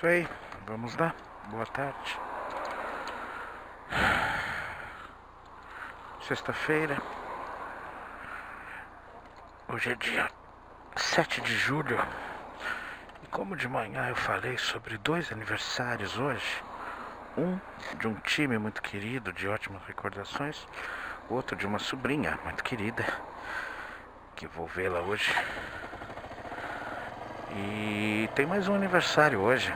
Isso aí, vamos lá. Boa tarde. Sexta-feira. Hoje é dia 7 de julho. E como de manhã eu falei sobre 2 aniversários hoje, um de um time muito querido, de ótimas recordações, outro de uma sobrinha muito querida, que vou vê-la hoje. E tem mais um aniversário hoje.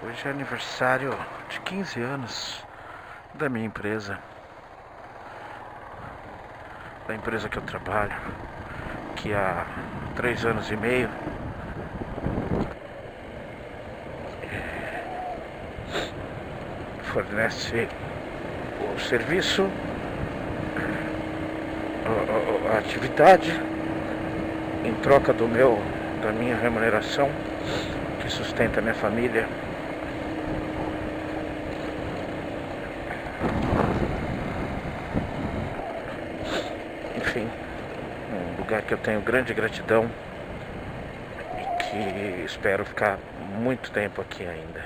Hoje é aniversário de 15 anos da minha empresa. Da empresa que eu trabalho, que há 3 anos e meio fornece o serviço, a atividade, em troca da minha remuneração, que sustenta a minha família. Enfim, um lugar que eu tenho grande gratidão e que espero ficar muito tempo aqui ainda.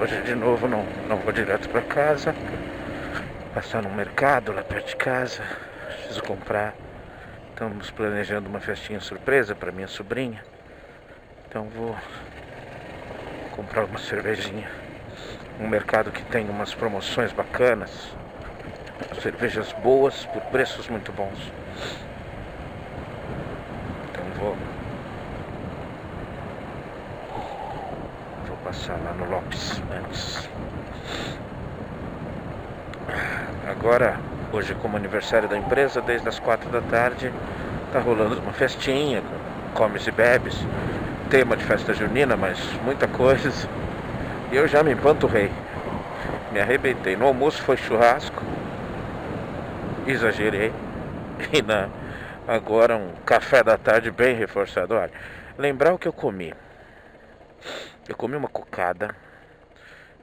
Hoje de novo não vou direto para casa, passar no mercado lá perto de casa, preciso comprar. Estamos planejando uma festinha surpresa para minha sobrinha, então vou comprar uma cervejinha. Um mercado que tem umas promoções bacanas, cervejas boas por preços muito bons. Então vou passar lá no Lopes antes. Agora, hoje como aniversário da empresa, desde as 4 da tarde, tá rolando uma festinha, comes e bebes, tema de festa junina, mas muita coisa. E eu já me empanturrei, me arrebentei. No almoço foi churrasco, exagerei, e agora um café da tarde bem reforçado. Olha, lembrar o que eu comi. Eu comi uma cocada,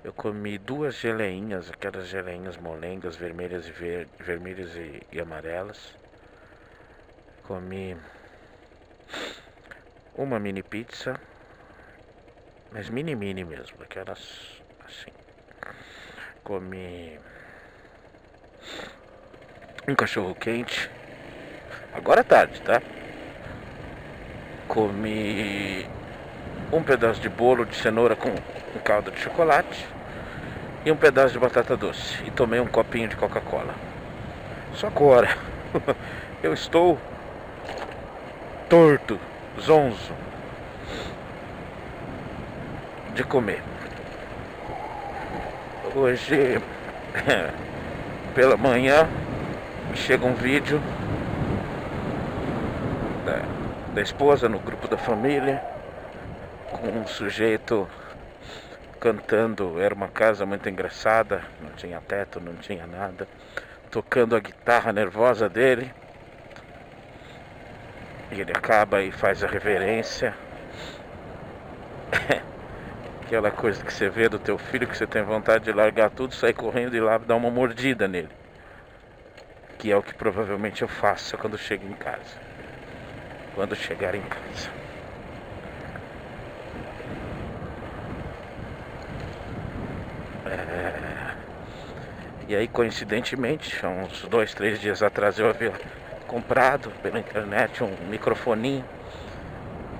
eu comi 2 geleinhas, aquelas geleinhas molengas, vermelhas e amarelas. Comi uma mini pizza, mas mini mesmo, aquelas assim. Comi um cachorro quente, agora é tarde, tá? Comi um pedaço de bolo de cenoura com calda de chocolate e um pedaço de batata doce. E tomei um copinho de Coca-Cola. Só agora eu estou torto, zonzo de comer. Hoje, pela manhã, chega um vídeo da esposa no grupo da família, com um sujeito cantando. Era uma casa muito engraçada, não tinha teto, não tinha nada, tocando a guitarra nervosa dele, e ele acaba e faz a reverência. Aquela coisa que você vê do teu filho, que você tem vontade de largar tudo, sair correndo e ir lá dar uma mordida nele, que é o que provavelmente eu faço quando chego em casa, quando chegar em casa. E aí, coincidentemente, há uns 2, 3 dias atrás, eu havia comprado pela internet um microfoninho,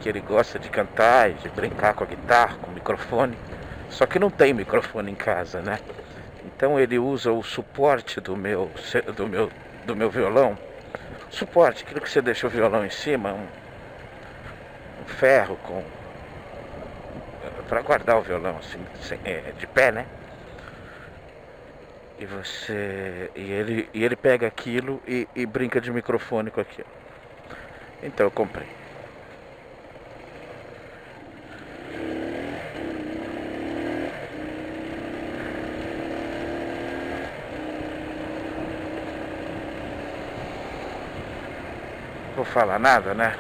que ele gosta de cantar e de brincar com a guitarra, com o microfone. Só que não tem microfone em casa, né? Então ele usa o suporte do meu violão. Suporte, aquilo que você deixa o violão em cima, um ferro para guardar o violão assim, de pé, né? E ele pega aquilo e brinca de microfone com aquilo. Então eu comprei. Não vou falar nada, né?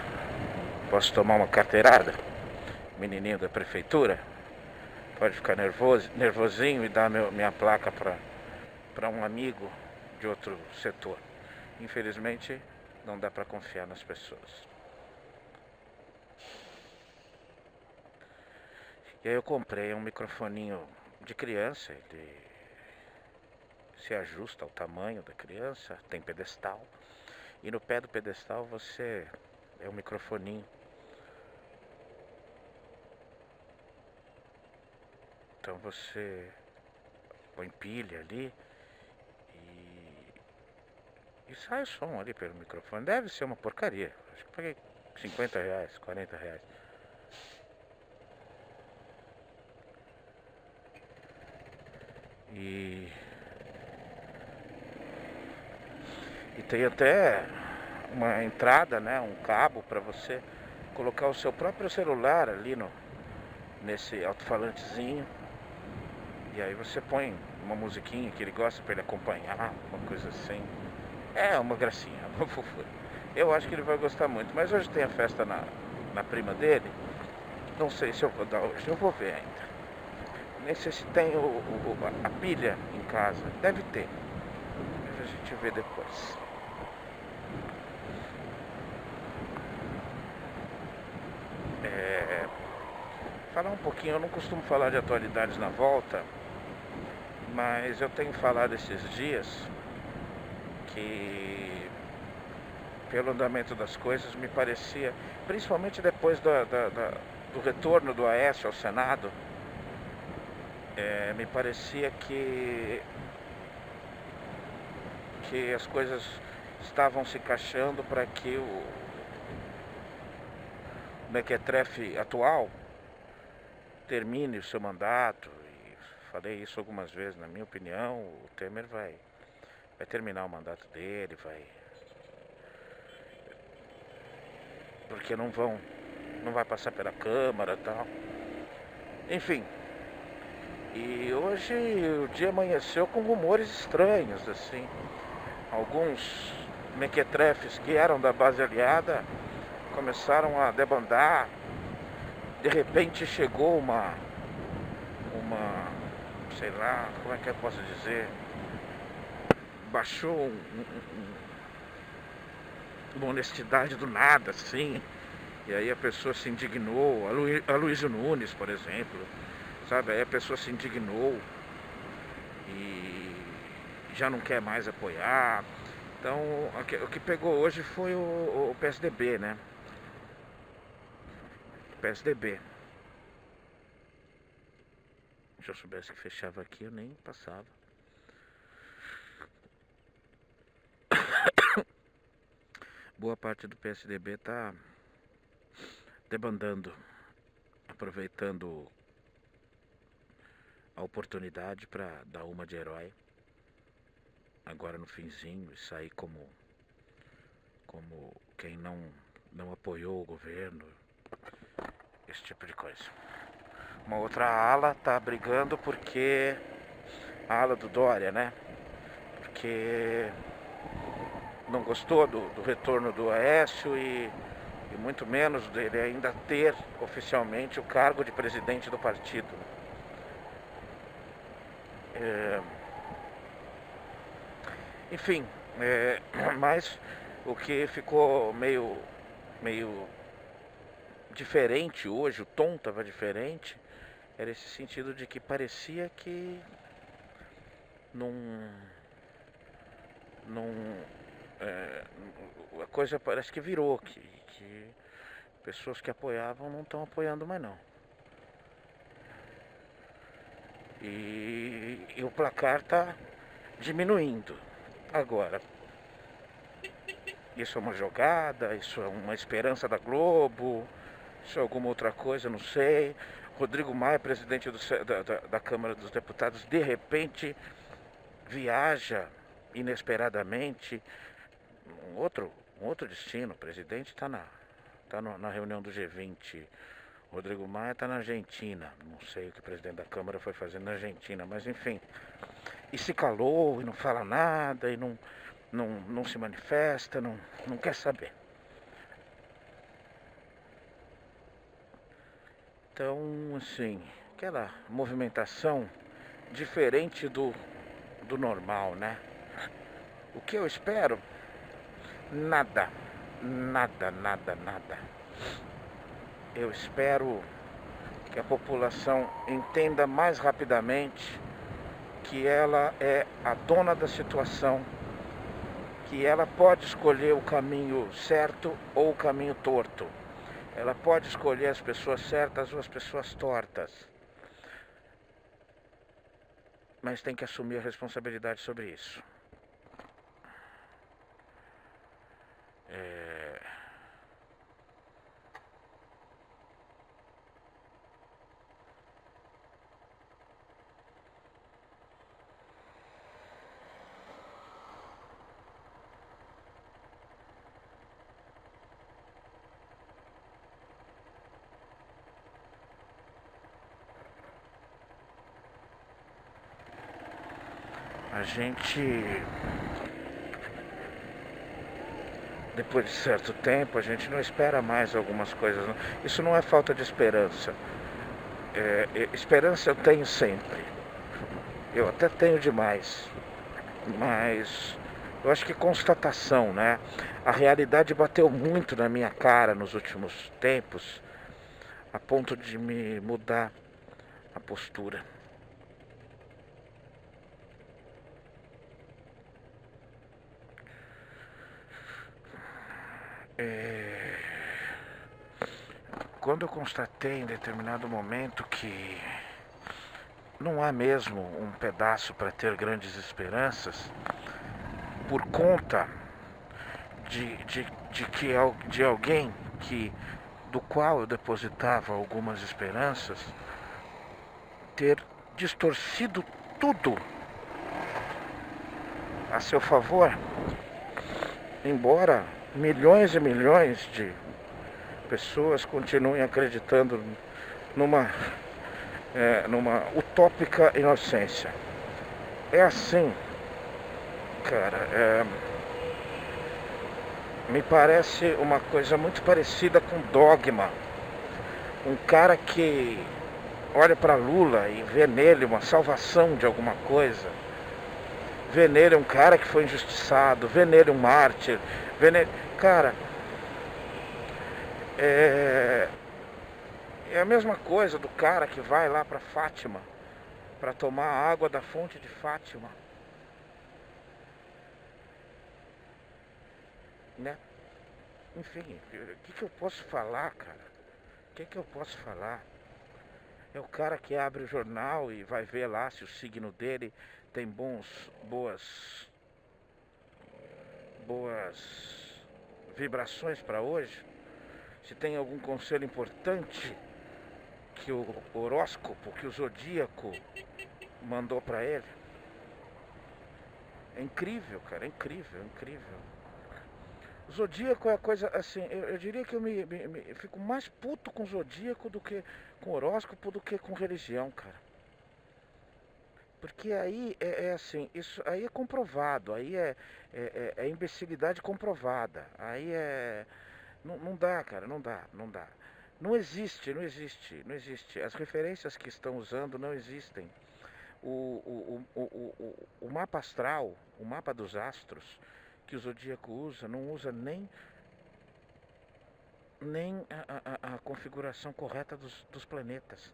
Posso tomar uma carteirada? Menininho da prefeitura pode ficar nervosinho e dar minha placa para um amigo de outro setor. Infelizmente, não dá para confiar nas pessoas. E aí eu comprei um microfoninho de criança, ele se ajusta ao tamanho da criança, tem pedestal. E no pé do pedestal você é um microfoninho. Então você põe pilha ali e sai o som ali pelo microfone. Deve ser uma porcaria. Acho que paguei R$50, R$40. E tem até uma entrada, né, um cabo para você colocar o seu próprio celular ali nesse alto-falantezinho. E aí você põe uma musiquinha que ele gosta para ele acompanhar, uma coisa assim. É uma gracinha, uma fofura. Eu acho que ele vai gostar muito. Mas hoje tem a festa na prima dele. Não sei se eu vou dar hoje, eu vou ver ainda. Nem sei se tem a pilha em casa. Deve ter. Mas a gente vê depois. Falar um pouquinho, eu não costumo falar de atualidades na volta, mas eu tenho falado esses dias que, pelo andamento das coisas, me parecia, principalmente depois do retorno do Aécio ao Senado, me parecia que as coisas estavam se encaixando para que o mequetrefe atual termine o seu mandato. E falei isso algumas vezes. Na minha opinião, o Temer vai terminar o mandato dele, porque não vai passar pela Câmara e tal. Enfim. E hoje o dia amanheceu com rumores estranhos, assim. Alguns mequetrefes que eram da base aliada começaram a debandar. De repente chegou uma sei lá, como é que eu posso dizer, baixou uma honestidade do nada, assim, e aí a pessoa se indignou, a Luísa Nunes, por exemplo, sabe, aí a pessoa se indignou e já não quer mais apoiar. Então, o que pegou hoje foi o PSDB, né? PSDB. Se eu soubesse que fechava aqui, eu nem passava. Boa parte do PSDB tá debandando, aproveitando a oportunidade para dar uma de herói agora no finzinho e sair como quem não apoiou o governo, esse tipo de coisa. Uma outra ala tá brigando porque a ala do Dória, né? Porque não gostou do retorno do Aécio e muito menos dele ainda ter oficialmente o cargo de presidente do partido. Enfim, mas o que ficou meio diferente hoje, o tom estava diferente, era esse sentido de que parecia que a coisa parece que virou, que pessoas que apoiavam não estão apoiando mais não. E o placar está diminuindo. Agora, isso é uma jogada, isso é uma esperança da Globo, isso é alguma outra coisa, não sei. Rodrigo Maia, presidente da Câmara dos Deputados, de repente viaja inesperadamente. Um outro destino. O presidente está na reunião do G20. Rodrigo Maia está na Argentina. Não sei o que o presidente da Câmara foi fazendo na Argentina, mas enfim. E se calou, e não fala nada, e não se manifesta, não quer saber. Então, assim, aquela movimentação diferente do normal, né? O que eu espero? Nada. Nada, nada, nada. Eu espero que a população entenda mais rapidamente que ela é a dona da situação, que ela pode escolher o caminho certo ou o caminho torto. Ela pode escolher as pessoas certas ou as pessoas tortas. Mas tem que assumir a responsabilidade sobre isso. A gente, depois de certo tempo, a gente não espera mais algumas coisas. Isso não é falta de esperança. Esperança eu tenho sempre. Eu até tenho demais. Mas eu acho que constatação, né? A realidade bateu muito na minha cara nos últimos tempos, a ponto de me mudar a postura. Quando eu constatei em determinado momento que não há mesmo um pedaço para ter grandes esperanças, por conta de alguém do qual eu depositava algumas esperanças, ter distorcido tudo a seu favor, embora milhões e milhões de pessoas continuem acreditando numa utópica inocência. É assim, cara. Me parece uma coisa muito parecida com Dogma. Um cara que olha para Lula e vê nele uma salvação de alguma coisa. Vê nele um cara que foi injustiçado, vê nele um mártir, vê nele... Cara, é a mesma coisa do cara que vai lá para Fátima para tomar a água da fonte de Fátima, né? Enfim, o que eu posso falar, cara? O que eu posso falar? É o cara que abre o jornal e vai ver lá se o signo dele tem boas vibrações para hoje, se tem algum conselho importante que o horóscopo, que o zodíaco mandou para ele. É incrível, cara, é incrível, é incrível. O zodíaco é a coisa assim, eu diria que eu fico mais puto com o zodíaco do que com o horóscopo do que com religião, cara. Porque aí é assim, isso aí é comprovado, aí é imbecilidade comprovada. Aí não dá, cara, não dá. Não existe. As referências que estão usando não existem. O mapa astral, o mapa dos astros que o zodíaco usa, não usa nem a configuração correta dos planetas.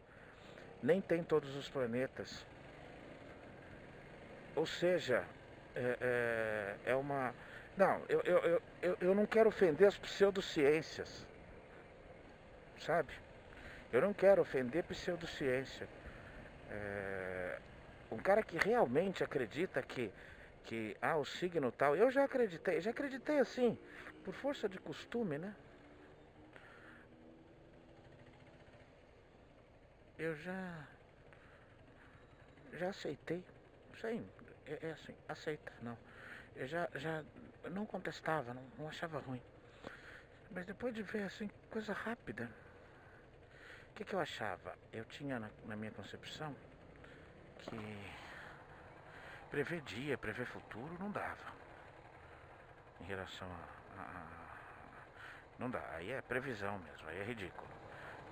Nem tem todos os planetas. Ou seja, é uma... Não, eu não quero ofender as pseudociências, sabe? Eu não quero ofender pseudociência. Um cara que realmente acredita que o signo tal... Eu já acreditei assim, por força de costume, né? Eu já aceitei. Sim, é assim, aceita, não. Eu já não contestava, não achava ruim. Mas depois de ver assim, coisa rápida, o que eu achava? Eu tinha na minha concepção que prever dia, prever futuro não dava. Em relação não dá, aí é previsão mesmo, aí é ridículo.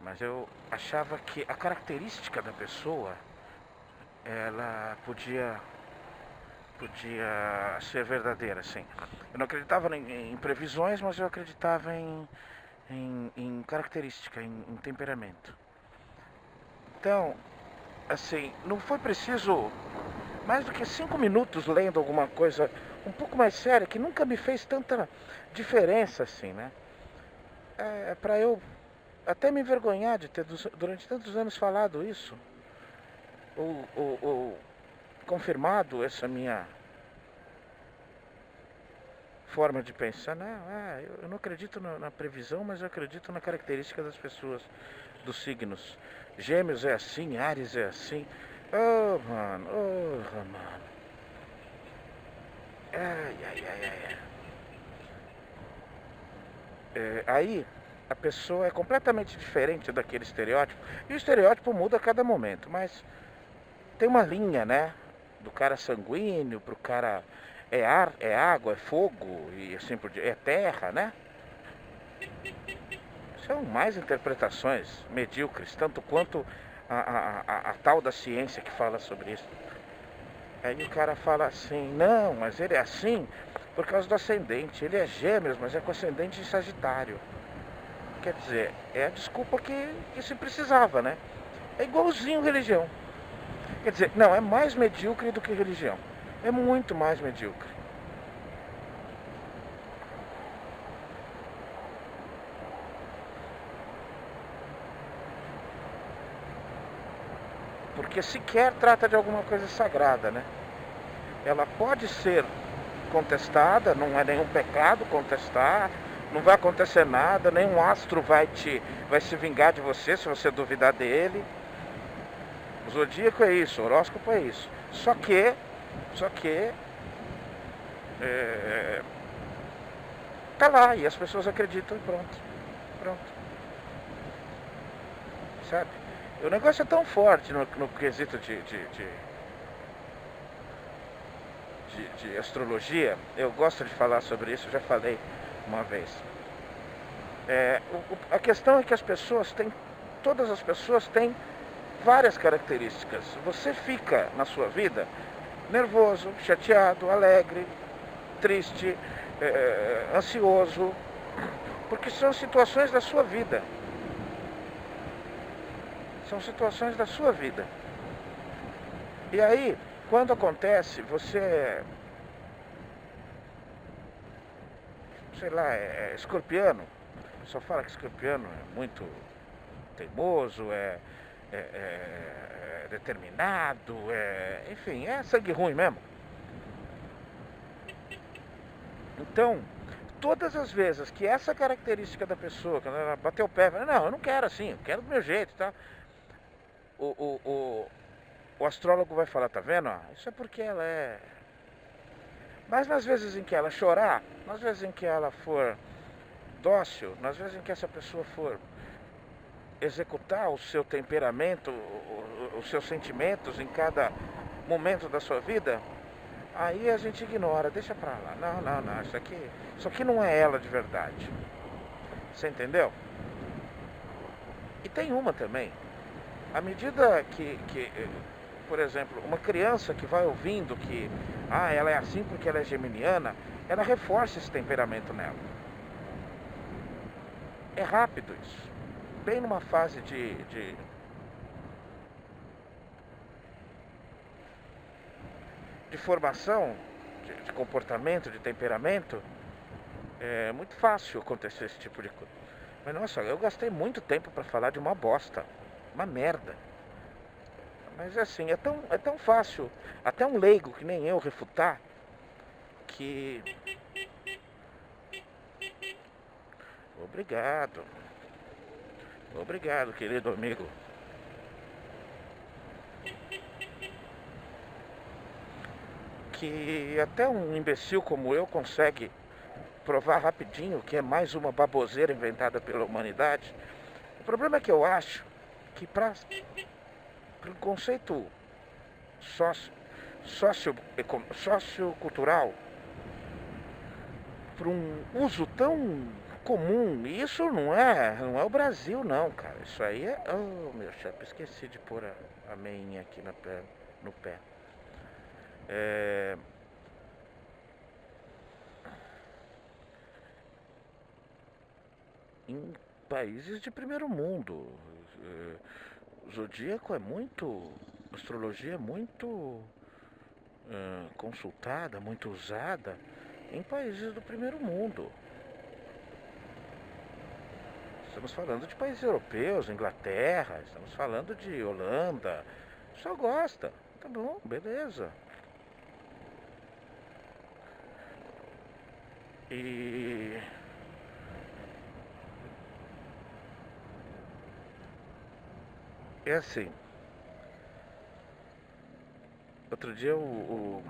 Mas eu achava que a característica da pessoa, ela podia podia ser verdadeira, assim. Eu não acreditava em previsões, mas eu acreditava em característica, em temperamento. Então, assim, não foi preciso mais do que 5 minutos lendo alguma coisa um pouco mais séria, que nunca me fez tanta diferença assim, né? Para eu até me envergonhar de ter durante tantos anos falado isso, ou confirmado essa minha forma de pensar. Não, eu não acredito na previsão, mas eu acredito na característica das pessoas, dos signos. Gêmeos é assim, Áries é assim. Oh, mano, mano. Ai. Aí a pessoa é completamente diferente daquele estereótipo. E o estereótipo muda a cada momento, mas tem uma linha, né? Do cara sanguíneo pro cara é ar, é água, é fogo e assim por diante, é terra, né? São mais interpretações medíocres, tanto quanto a tal da ciência que fala sobre isso. Aí o cara fala assim, não, mas ele é assim por causa do ascendente. Ele é gêmeos, mas é com ascendente em Sagitário. Quer dizer, é a desculpa que se precisava, né? É igualzinho religião. Quer dizer, não, é mais medíocre do que religião. É muito mais medíocre. Porque sequer trata de alguma coisa sagrada, né? Ela pode ser contestada, não é nenhum pecado contestar, não vai acontecer nada, nenhum astro vai se vingar de você se você duvidar dele. O zodíaco é isso, o horóscopo é isso. Só que tá lá e as pessoas acreditam e pronto. Sabe? O negócio é tão forte no quesito de astrologia. Eu gosto de falar sobre isso, já falei uma vez. A questão é que todas as pessoas têm várias características. Você fica na sua vida nervoso, chateado, alegre, triste, ansioso, porque são situações da sua vida. São situações da sua vida. E aí, quando acontece, você, sei lá, é escorpiano. Só fala que escorpiano é muito teimoso, é determinado, enfim, é sangue ruim mesmo. Então, todas as vezes que essa característica da pessoa, quando ela bateu o pé, não, eu não quero assim, eu quero do meu jeito, tá? O astrólogo vai falar, tá vendo? Isso é porque ela é... Mas nas vezes em que ela chorar, nas vezes em que ela for dócil, nas vezes em que essa pessoa for executar o seu temperamento, os seus sentimentos em cada momento da sua vida, aí a gente ignora, deixa pra lá. Não, isso aqui não é ela de verdade. Você entendeu? E tem uma também. À medida que por exemplo, uma criança que vai ouvindo que ela é assim porque ela é geminiana, ela reforça esse temperamento nela. É rápido isso. Bem numa fase de formação, de comportamento, de temperamento, é muito fácil acontecer esse tipo de coisa. Mas nossa, eu gastei muito tempo para falar de uma bosta, uma merda. Mas assim, é tão fácil, até um leigo que nem eu refutar, que... Obrigado, querido amigo. Que até um imbecil como eu consegue provar rapidinho que é mais uma baboseira inventada pela humanidade. O problema é que eu acho que para o conceito sociocultural, para um uso tão comum, e isso não é o Brasil não, cara. Isso aí é... Oh, meu chefe, esqueci de pôr a meinha aqui no pé. em países de primeiro mundo. Zodíaco é muito, astrologia é muito consultada, muito usada em países do primeiro mundo. Estamos falando de países europeus, Inglaterra, estamos falando de Holanda. Só gosta. Tá bom, beleza. E é assim. Outro dia o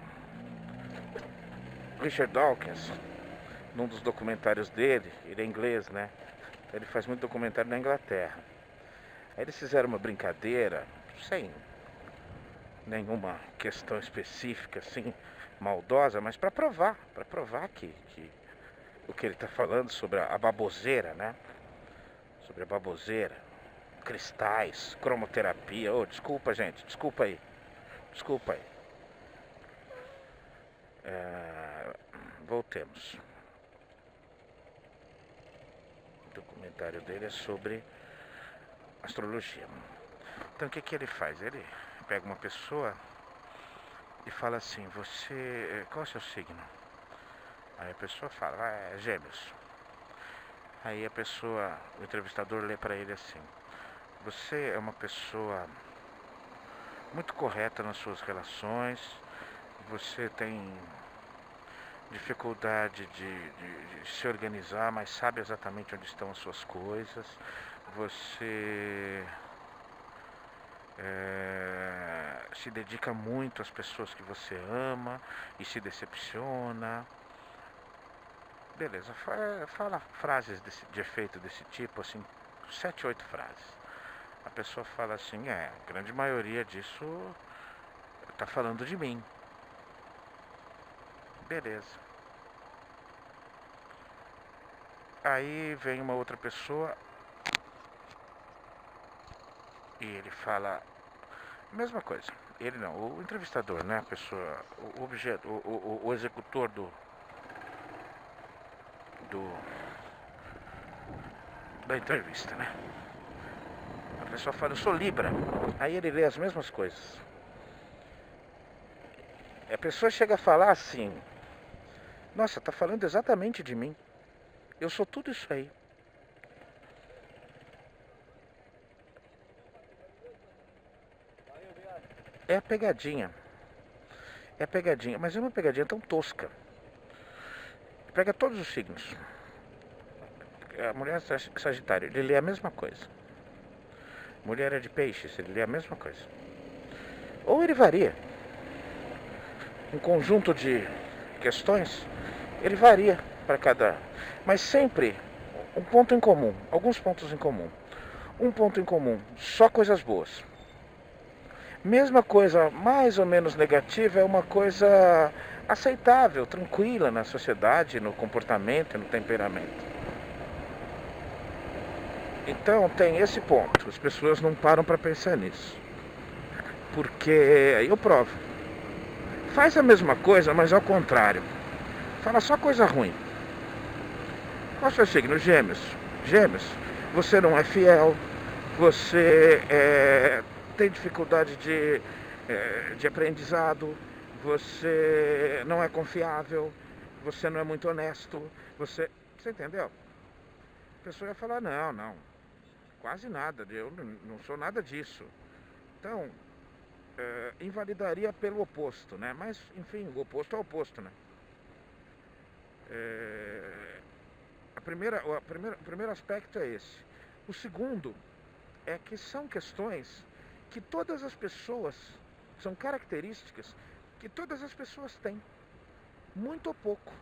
Richard Dawkins, num dos documentários dele, ele é inglês, né? Ele faz muito documentário na Inglaterra. Aí eles fizeram uma brincadeira, sem nenhuma questão específica, assim, maldosa, mas para provar que o que ele está falando sobre a baboseira, né? Sobre a baboseira, cristais, cromoterapia. Oh, desculpa, gente, desculpa aí. Voltemos. O documentário dele é sobre astrologia. Então o que ele faz? Ele pega uma pessoa e fala assim: você, qual é o seu signo? Aí a pessoa fala: é Gêmeos. Aí a pessoa, o entrevistador lê para ele assim: você é uma pessoa muito correta nas suas relações, você tem dificuldade de se organizar, mas sabe exatamente onde estão as suas coisas, você se dedica muito às pessoas que você ama e se decepciona. Beleza, fala frases de efeito desse tipo, assim, 7, 8 frases. A pessoa fala assim: a grande maioria disso tá falando de mim. Beleza. Aí vem uma outra pessoa e ele fala a mesma coisa. Ele não, o entrevistador, né? A pessoa, o objeto, o executor da entrevista, né? A pessoa fala: eu sou Libra. Aí ele lê as mesmas coisas. A pessoa chega a falar assim: nossa, tá falando exatamente de mim. Eu sou tudo isso aí. É a pegadinha. É a pegadinha, mas é uma pegadinha tão tosca. Pega todos os signos. A mulher é Sagitário, ele lê a mesma coisa. Mulher é de Peixes, ele lê a mesma coisa. Ou ele varia. Um conjunto de questões, ele varia para cada. Mas sempre um ponto em comum, alguns pontos em comum. Um ponto em comum, só coisas boas. Mesma coisa mais ou menos negativa é uma coisa aceitável, tranquila na sociedade, no comportamento, no temperamento. Então tem esse ponto, as pessoas não param para pensar nisso. Porque aí eu provo. Faz a mesma coisa, mas ao contrário. Fala só coisa ruim. Qual é o seu signo? Gêmeos. Gêmeos. Você não é fiel. Você tem dificuldade de aprendizado. Você não é confiável. Você não é muito honesto. Você entendeu? A pessoa ia falar: não. Quase nada. Eu não sou nada disso. Então, invalidaria pelo oposto, né? Mas, enfim, o oposto é o oposto, né? O primeiro aspecto é esse. O segundo é que são questões que todas as pessoas, são características que todas as pessoas têm, muito ou pouco.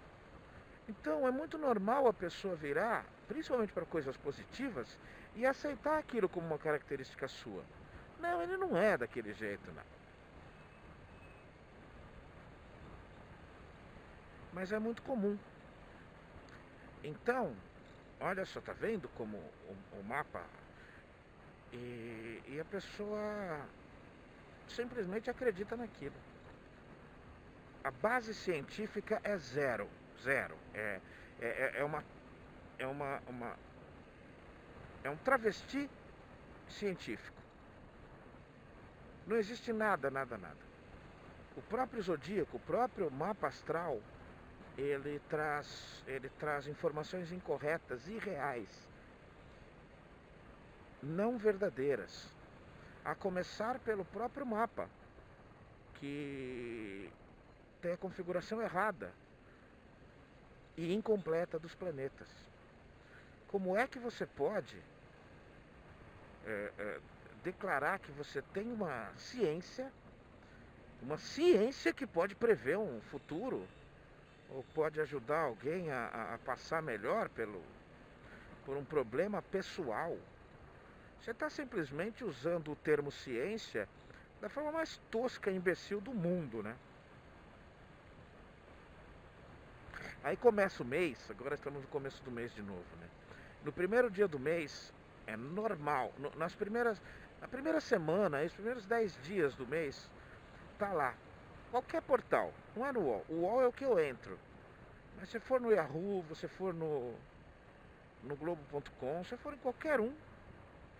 Então é muito normal a pessoa virar, principalmente para coisas positivas, e aceitar aquilo como uma característica sua. Não, ele não é daquele jeito, não. Mas é muito comum. Então, olha só, tá vendo como o mapa? E a pessoa simplesmente acredita naquilo. A base científica é zero. É É um travesti científico. Não existe nada, nada, nada. O próprio zodíaco, o próprio mapa astral, ele traz informações incorretas, irreais, não verdadeiras. A começar pelo próprio mapa, que tem a configuração errada e incompleta dos planetas. Como é que você pode declarar que você tem uma ciência que pode prever um futuro, ou pode ajudar alguém a passar melhor por um problema pessoal? Você está simplesmente usando o termo ciência da forma mais tosca e imbecil do mundo, né? Aí começa o mês, agora estamos no começo do mês de novo, né? No primeiro dia do mês, é normal, na primeira semana, os primeiros 10 dias do mês, tá lá. Qualquer portal, não é no UOL. O UOL é o que eu entro. Mas se for no Yahoo, você for no Globo.com, se for em qualquer um,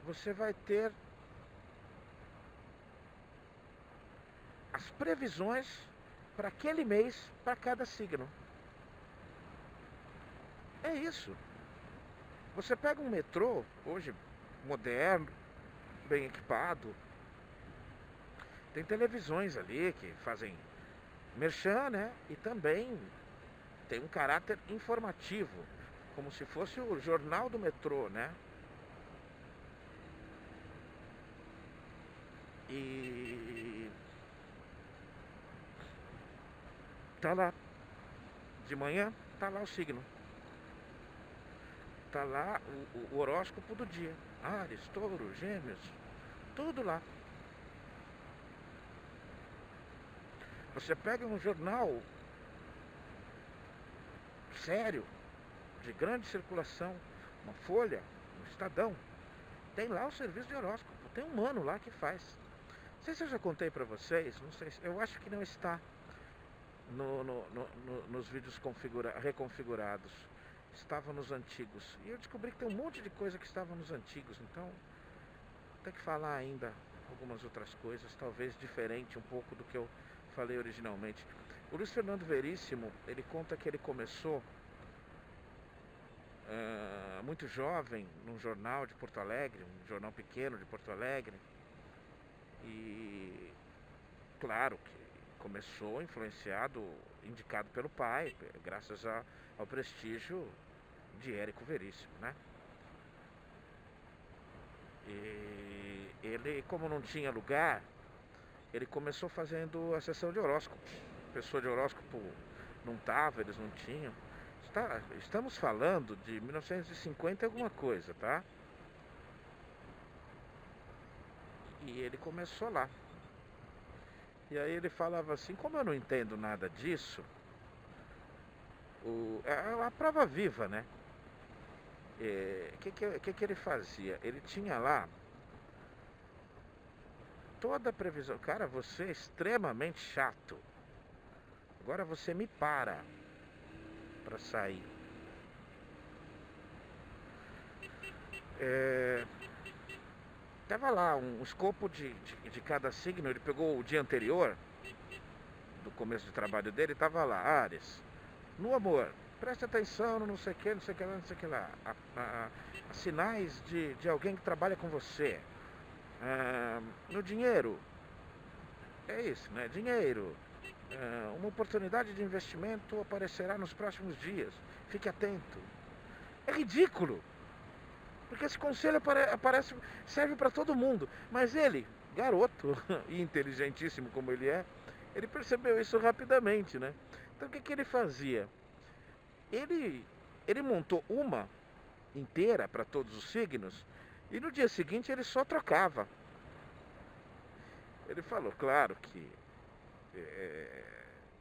você vai ter as previsões para aquele mês, para cada signo. É isso. Você pega um metrô, hoje, moderno, bem equipado, tem televisões ali que fazem merchan, né? E também tem um caráter informativo, como se fosse o jornal do metrô, né? E tá lá, de manhã, tá lá o signo. Tá lá o horóscopo do dia. Áries, Touro, Gêmeos, tudo lá. Você pega um jornal sério, de grande circulação, uma Folha, um Estadão, tem lá o serviço de horóscopo. Tem um mano lá que faz. Não sei se eu já contei pra vocês, não sei, eu acho que não está nos vídeos reconfigurados. Estava nos antigos. E eu descobri que tem um monte de coisa que estava nos antigos. Então, tem que falar ainda algumas outras coisas, talvez diferente um pouco do que eu falei originalmente. O Luiz Fernando Veríssimo, ele conta que ele começou muito jovem num jornal de Porto Alegre, um jornal pequeno de Porto Alegre. E claro que começou influenciado, indicado pelo pai, graças ao prestígio de Érico Veríssimo, né? E ele, como não tinha lugar, ele começou fazendo a sessão de horóscopo. Pessoa de horóscopo não tava, eles não tinham. Estamos falando de 1950 e alguma coisa, tá? E ele começou lá. E aí ele falava assim, como eu não entendo nada disso, é a prova viva, né? Que ele fazia? Ele tinha lá toda a previsão. Cara, você é extremamente chato. Agora você me para sair. Tava lá um escopo de cada signo. Ele pegou o dia anterior do começo do trabalho dele, tava lá, Áries, no amor, preste atenção no não sei o que, não sei o que lá, não sei o que lá. Sinais de alguém que trabalha com você. No dinheiro, é isso, né? Dinheiro. Uma oportunidade de investimento aparecerá nos próximos dias. Fique atento. É ridículo. Porque esse conselho serve para todo mundo. Mas ele, garoto e inteligentíssimo como ele é, ele percebeu isso rapidamente, né? Então o que ele fazia? Ele montou uma inteira para todos os signos e no dia seguinte ele só trocava. Ele falou, claro que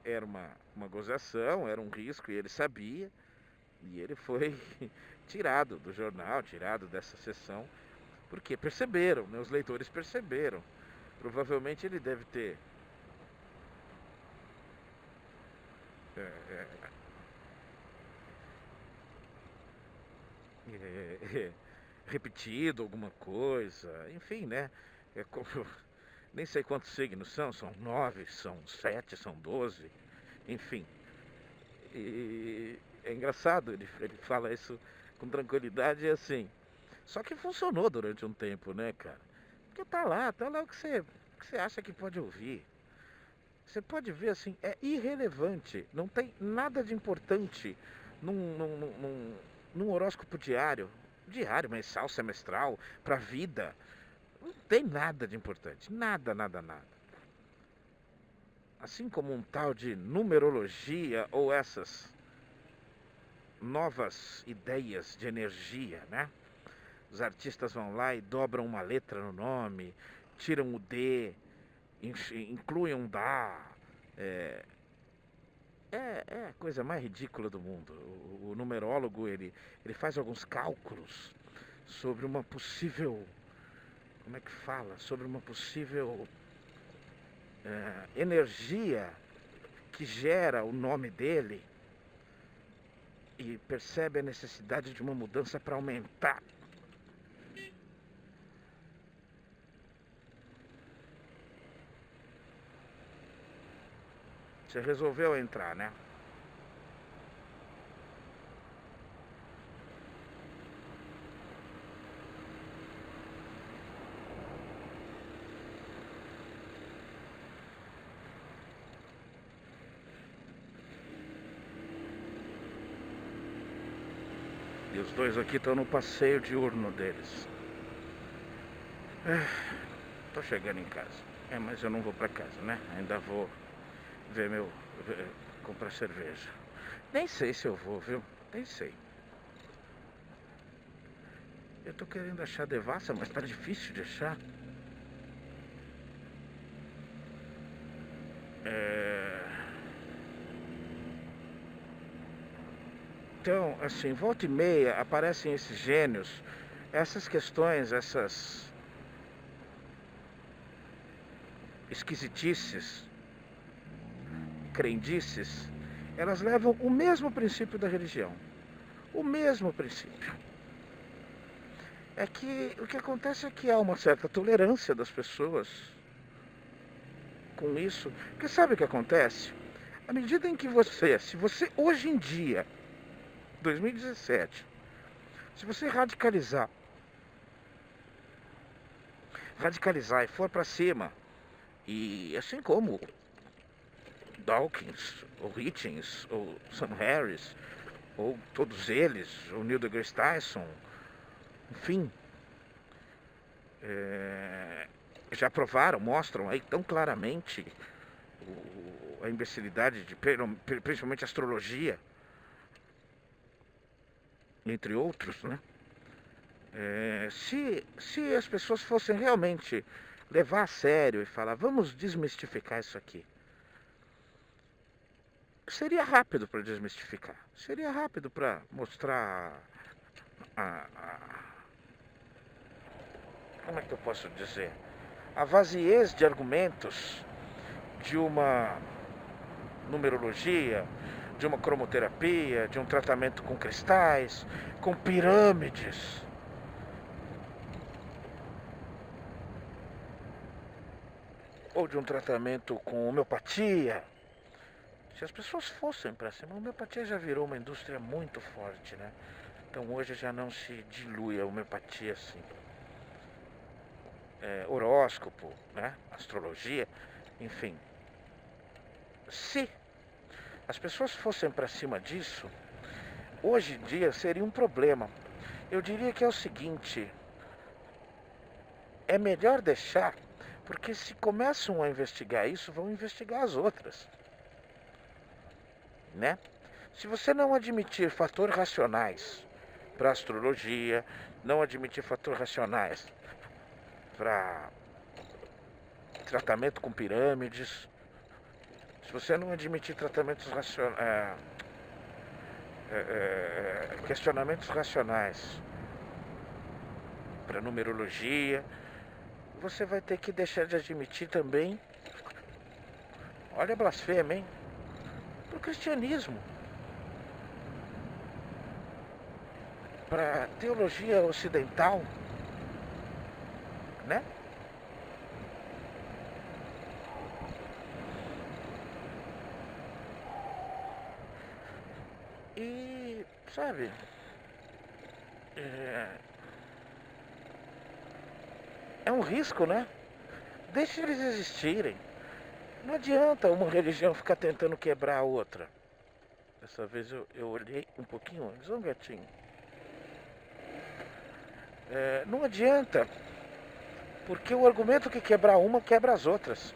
era uma gozação, era um risco e ele sabia. E ele foi tirado do jornal, tirado dessa sessão, porque perceberam, né? Os leitores perceberam. Provavelmente ele deve ter repetido alguma coisa, enfim, né? É como, nem sei quantos signos são 9, são 7, são 12, enfim. E é engraçado, ele fala isso com tranquilidade e assim. Só que funcionou durante um tempo, né, cara? Porque tá lá o que você acha que pode ouvir. Você pode ver assim, é irrelevante, não tem nada de importante num horóscopo diário, mensal, semestral, pra vida. Não tem nada de importante, nada. Assim como um tal de numerologia ou essas novas ideias de energia, né? Os artistas vão lá e dobram uma letra no nome, tiram o D, incluem um DA. É, é a coisa mais ridícula do mundo. O numerólogo ele faz alguns cálculos sobre uma possível. Como é que fala? Sobre uma possível energia que gera o nome dele e percebe a necessidade de uma mudança para aumentar. Você resolveu entrar, né? E os dois aqui estão no passeio diurno deles. Tô chegando em casa. Mas eu não vou pra casa, né? Ainda vou comprar cerveja. Nem sei se eu vou, viu? Nem sei. Eu tô querendo achar devassa, mas tá difícil de achar. Então, assim, volta e meia aparecem esses gênios, essas questões, essas esquisitices, crendices, elas levam o mesmo princípio da religião. O mesmo princípio. É que o que acontece é que há uma certa tolerância das pessoas com isso. Porque sabe o que acontece? À medida em que se você hoje em dia, 2017, se você radicalizar e for pra cima, e assim como Dawkins, ou Hitchens, ou Sam Harris, ou todos eles, ou Neil deGrasse Tyson, enfim, já provaram, mostram aí tão claramente a imbecilidade de principalmente astrologia, entre outros, né? Se as pessoas fossem realmente levar a sério e falar, vamos desmistificar isso aqui, seria rápido para desmistificar, seria rápido para mostrar como é que eu posso dizer, a vaziez de argumentos de uma numerologia, de uma cromoterapia, de um tratamento com cristais, com pirâmides. Ou de um tratamento com homeopatia. Se as pessoas fossem para cima, a homeopatia já virou uma indústria muito forte, né? Então hoje já não se dilui a homeopatia assim. Horóscopo, né? Astrologia, enfim. Se as pessoas fossem para cima disso, hoje em dia seria um problema. Eu diria que é o seguinte: é melhor deixar, porque se começam a investigar isso, vão investigar as outras, né? Se você não admitir fatores racionais para astrologia, não admitir fatores racionais para tratamento com pirâmides, se você não admitir questionamentos racionais para numerologia, você vai ter que deixar de admitir também, olha a blasfêmia, hein? Para o cristianismo. para teologia ocidental, né? E, sabe, é um risco, né? Deixe eles existirem. Não adianta uma religião ficar tentando quebrar a outra. Dessa vez eu olhei um pouquinho antes, um gatinho. Não adianta, porque o argumento que quebrar uma, quebra as outras.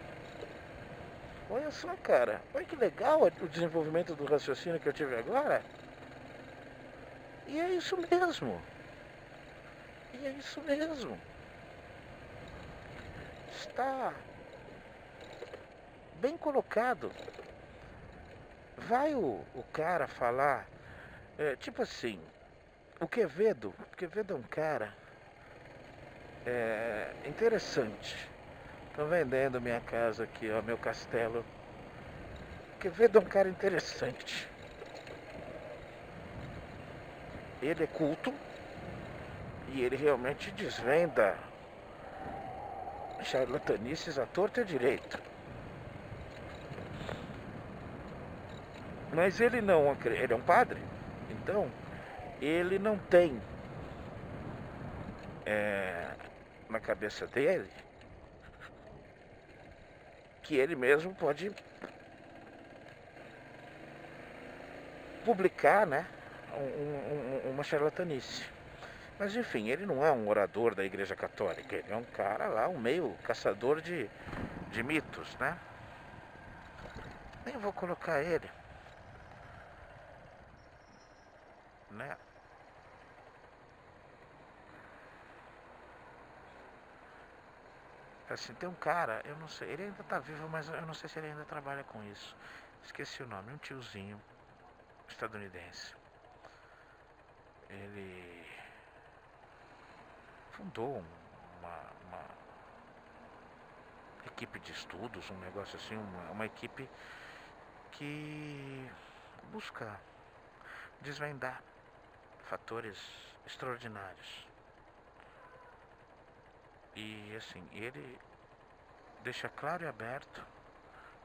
Olha só, cara, olha que legal o desenvolvimento do raciocínio que eu tive agora. E é isso mesmo. E é isso mesmo. Está bem colocado. Vai o cara falar, tipo assim, o Quevedo é um cara interessante. Tô vendendo minha casa aqui, ó, meu castelo. O Quevedo é um cara interessante. Ele é culto e ele realmente desvenda charlatanices à torta e à direita. Mas ele não, ele é um padre, então ele não tem na cabeça dele que ele mesmo pode publicar, né, uma charlatanice. Mas enfim, ele não é um orador da Igreja Católica, ele é um cara lá, um meio caçador de mitos, né? Nem vou colocar ele, né? Assim, tem um cara, eu não sei, ele ainda tá vivo, mas eu não sei se ele ainda trabalha com isso. Esqueci o nome, um tiozinho estadunidense. Ele fundou uma equipe de estudos, um negócio assim, uma equipe que busca desvendar fatores extraordinários. E assim, ele deixa claro e aberto,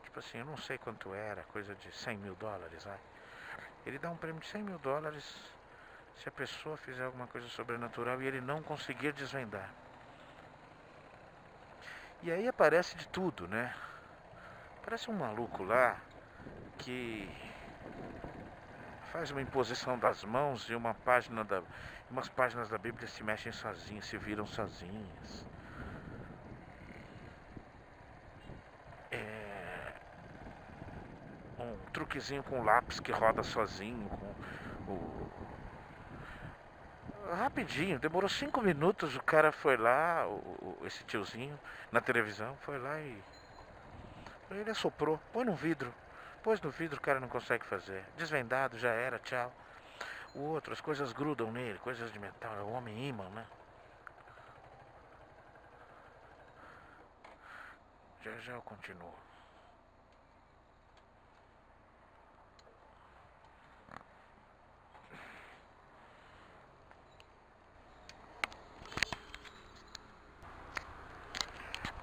tipo assim, eu não sei quanto era, coisa de $100 mil, vai. Ele dá um prêmio de $100 mil se a pessoa fizer alguma coisa sobrenatural e ele não conseguir desvendar. E aí aparece de tudo, né? Parece um maluco lá que faz uma imposição das mãos e umas páginas da Bíblia se mexem sozinhas, se viram sozinhas. Um truquezinho com lápis que roda sozinho, rapidinho, demorou 5 minutos, o cara foi lá, esse tiozinho, na televisão, foi lá e ele assoprou, pôs no vidro, o cara não consegue fazer, desvendado, já era, tchau. O outro, as coisas grudam nele, coisas de metal, é o homem imã, né? Já eu continuo.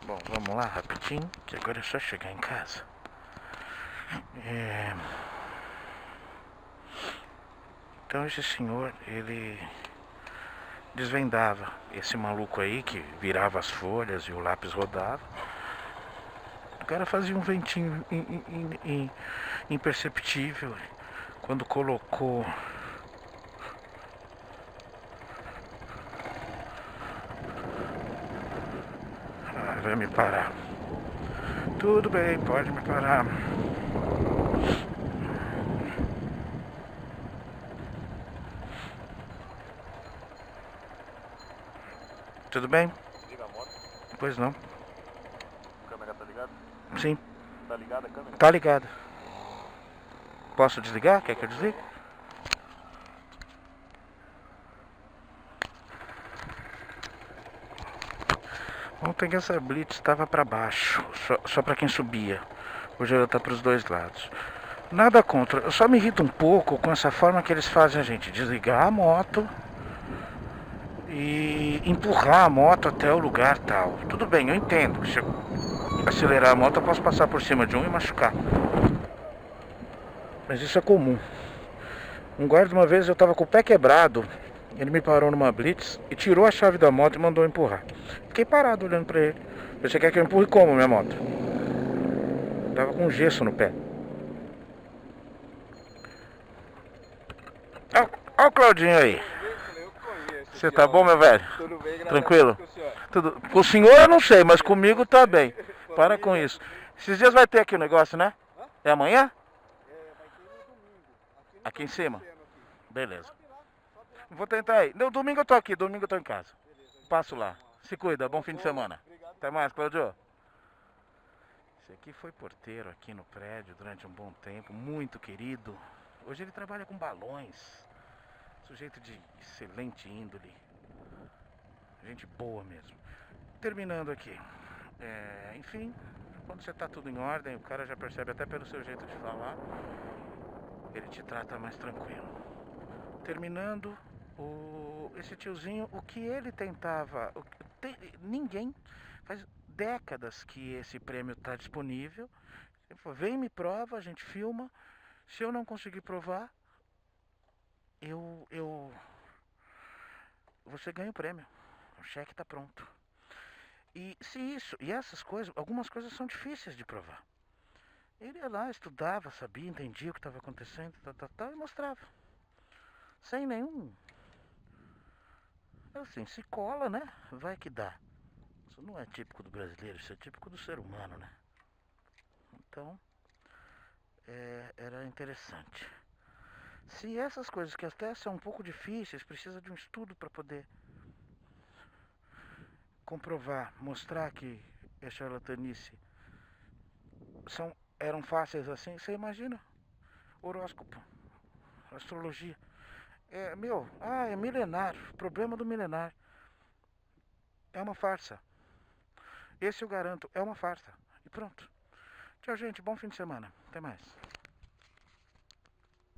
Bom, vamos lá rapidinho, que agora é só chegar em casa. Então esse senhor, ele desvendava esse maluco aí que virava as folhas e o lápis rodava. O cara fazia um ventinho imperceptível quando colocou vai me parar. Tudo bem, pode me parar. Tudo bem? Liga a moto. Pois não. A câmera tá ligada? Sim. Tá ligada a câmera? Tá ligado. Posso desligar? Quer que eu desligue? Ontem essa blitz estava para baixo, só para quem subia. Hoje ela tá para os dois lados. Nada contra, eu só me irrito um pouco com essa forma que eles fazem a gente desligar a moto e empurrar a moto até o lugar tal. Tudo bem, eu entendo que se eu acelerar a moto eu posso passar por cima de um e machucar. Mas isso é comum. Um guarda, uma vez eu estava com o pé quebrado, ele me parou numa blitz e tirou a chave da moto e mandou empurrar. Fiquei parado olhando pra ele. Você quer que eu empurre como minha moto? Tava com gesso no pé. Olha o Claudinho aí. Você tá bom, meu velho? Tudo bem, graças Tranquilo? a Deus, com o senhor. Tudo. Com o senhor eu não sei, mas comigo tá bem. Para com isso. Esses dias vai ter aqui o negócio, né? É amanhã? Vai ter no domingo. Aqui em cima? Aqui. Beleza. Sobe lá. Vou tentar aí. Não, domingo eu tô aqui, domingo eu tô em casa. Beleza. Passo lá. Se cuida, bom fim de semana. Obrigado. Até mais, Claudio. Esse aqui foi porteiro aqui no prédio durante um bom tempo, muito querido. Hoje ele trabalha com balões. Sujeito de excelente índole. Gente boa mesmo. Terminando aqui. Enfim, quando você tá tudo em ordem, o cara já percebe até pelo seu jeito de falar. Ele te trata mais tranquilo. Terminando, esse tiozinho, o que ele tentava... ninguém... Faz décadas que esse prêmio está disponível. Ele falou, vem, me prova, a gente filma. Se eu não conseguir provar, você ganha o prêmio. O cheque está pronto. E essas coisas, algumas coisas são difíceis de provar. Ele ia lá, estudava, sabia, entendia o que estava acontecendo, e mostrava. Sem nenhum... Assim, se cola, né? Vai que dá. Isso não é típico do brasileiro, isso é típico do ser humano, né? Então, era interessante. Se essas coisas que até são um pouco difíceis, precisa de um estudo para poder comprovar, mostrar que a charlatanice eram fáceis assim, você imagina? Horóscopo, astrologia. É milenar, problema do milenar. É uma farsa. Esse eu garanto, é uma farsa. E pronto. Tchau, gente, bom fim de semana. Até mais.